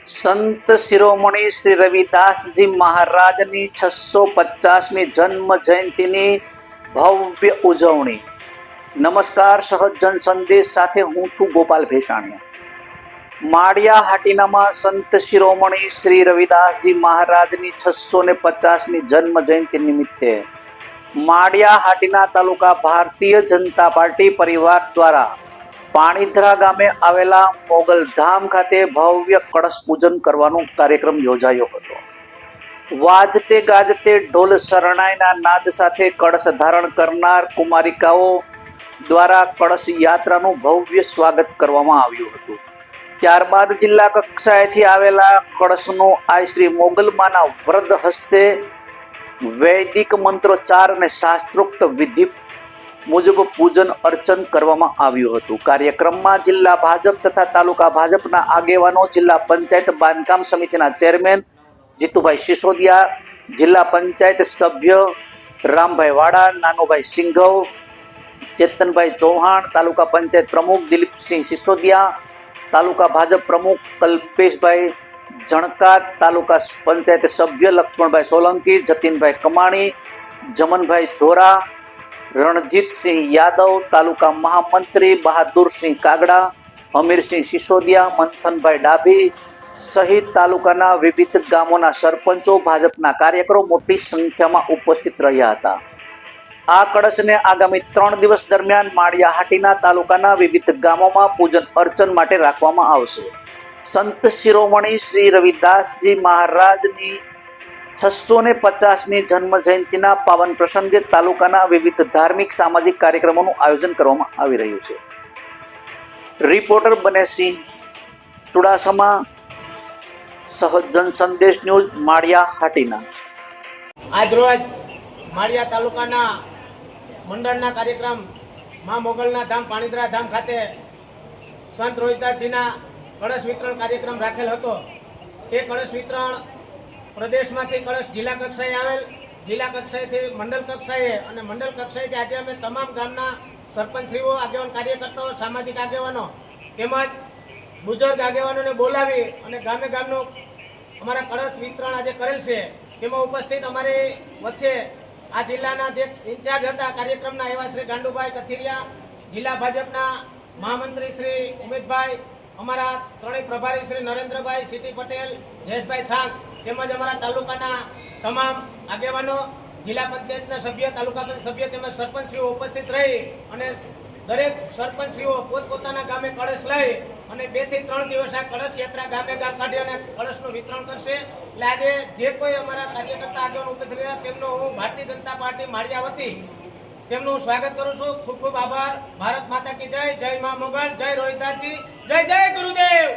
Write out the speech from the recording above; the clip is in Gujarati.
સંત શિરોમણી શ્રી રવિદાસજી મહારાજની 650મી જન્મ જયંતિની ભવ્ય ઉજવણી. નમસ્કાર, સહજ જન સંદેશ સાથે હું છું ગોપાલ ભેસાણીયા. માળિયા હાટીનામાં સંત શિરોમણી શ્રી રવિદાસજી મહારાજની 650મી જન્મ જયંતિ નિમિત્તે માળિયા હાટીના તાલુકા ભારતીય જનતા પાર્ટી પરિવાર દ્વારા પાણીધરા ગામે આવેલા મોગલધામ ખાતે ભવ્ય કળશ પૂજન કરવાનો કાર્યક્રમ યોજાયો હતો. વાજતે ગાજતે ઢોલ શરણાઈના નાદ સાથે કળશ ધારણ કરનાર કુમારિકાઓ દ્વારા કળશ યાત્રાનું ભવ્ય સ્વાગત કરવામાં આવ્યું હતું. ત્યારબાદ જિલ્લા કક્ષાએથી આવેલા કળશનું આ શ્રી મોગલમાના વરદ હસ્તે વૈદિક મંત્રોચ્ચાર અને શાસ્ત્રોક્ત વિધિ મુજબ પૂજન અર્ચન કરવામાં આવ્યું હતું. કાર્યક્રમમાં જિલ્લા ભાજપ તથા તાલુકા ભાજપના આગેવાનો, જિલ્લા પંચાયત બાંધકામ સમિતિના ચેરમેન જીતુભાઈ સિસોદિયા, જિલ્લા પંચાયત સભ્ય રામભાઈ વાડા, નાનુભાઈ સિંઘવ, ચેતનભાઈ ચૌહાણ, તાલુકા પંચાયત પ્રમુખ દિલીપસિંહ સિસોદિયા, તાલુકા ભાજપ પ્રમુખ કલ્પેશભાઈ જણકાત, તાલુકા પંચાયત સભ્ય લક્ષ્મણભાઈ સોલંકી, જતીનભાઈ કમાણી, જમનભાઈ જોરા, રણજીતસિંહ યાદવ, તાલુકા મહામંત્રી બહાદુરસિંહ કાગડા, હમીરસિંહ સિસોદિયા, મંથનભાઈ ડાભી સહિત તાલુકાના વિવિધ ગામોના સરપંચો, ભાજપના કાર્યકરો મોટી સંખ્યામાં ઉપસ્થિત રહ્યા હતા. આ કળશને આગામી 3 દિવસ દરમિયાન માળિયા હાટીના તાલુકાના વિવિધ ગામોમાં પૂજન અર્ચન માટે રાખવામાં આવશે. સંત શિરોમણી શ્રી રવિદાસજી મહારાજની 650મી જન્મ જયંતિના પાવન પ્રસંગે તાલુકાના વિવિધ ધાર્મિક સામાજિક કાર્યક્રમોનું આયોજન કરવામાં આવી રહ્યું છે. રિપોર્ટર બનેસિંહ ચુડાસમા, સહજ જન સંદેશ ન્યૂઝ, માળિયા હાટીના. આજરોજ માળિયા તાલુકાના મંડળના કાર્યક્રમ મા મોગલના ધામ પાણીધરા ધામ ખાતે સંત રોહિદાસજીના કળશ વિતરણ કાર્યક્રમ રાખેલ હતો. તે કળશ વિતરણ પ્રદેશમાંથી કળશ જિલ્લા કક્ષાએ આવેલ, જિલ્લા કક્ષાએથી મંડળ કક્ષાએ અને મંડળ કક્ષાએથી આજે અમે તમામ ગામના સરપંચશ્રીઓ, આગેવાન કાર્યકર્તાઓ, સામાજિક આગેવાનો તેમજ બુઝુર્ગ આગેવાનોને બોલાવી અને ગામે ગામનું અમારા કળશ વિતરણ આજે કરેલ છે. તેમાં ઉપસ્થિત અમારી વચ્ચે આ જિલ્લાના જે ઇન્ચાર્જ હતા કાર્યક્રમના એવા શ્રી ગાંડુભાઈ કથિરિયા, જિલ્લા ભાજપના મહામંત્રી શ્રી ઉમેશભાઈ, અમારા ત્રણેય પ્રભારી શ્રી નરેન્દ્રભાઈ, સીટી પટેલ, જયેશભાઈ છાંક તેમજ અમારા તાલુકાના તમામ આગેવાનો, જિલ્લા પંચાયતના સભ્ય, તાલુકા પંચાયત સભ્ય તેમજ સરપંચશ્રીઓ ઉપસ્થિત રહી અને દરેક સરપંચશ્રીઓ પોતપોતાના ગામે કળશ લઈ અને 2 થી 3 દિવસ આ કળશ યાત્રા ગામે ગામ કાઢી અને કળશનું વિતરણ કરશે. એટલે આજે જે કોઈ અમારા કાર્યકર્તા આગેવાનો ઉપસ્થિત રહ્યા તેમનો હું ભારતીય જનતા પાર્ટી માળિયા વતી તેમનું સ્વાગત કરું છું. ખૂબ ખૂબ આભાર. ભારત માતા કી જય. જય મા મોગલ. જય રોહિદાસજી. જય જય ગુરુદેવ.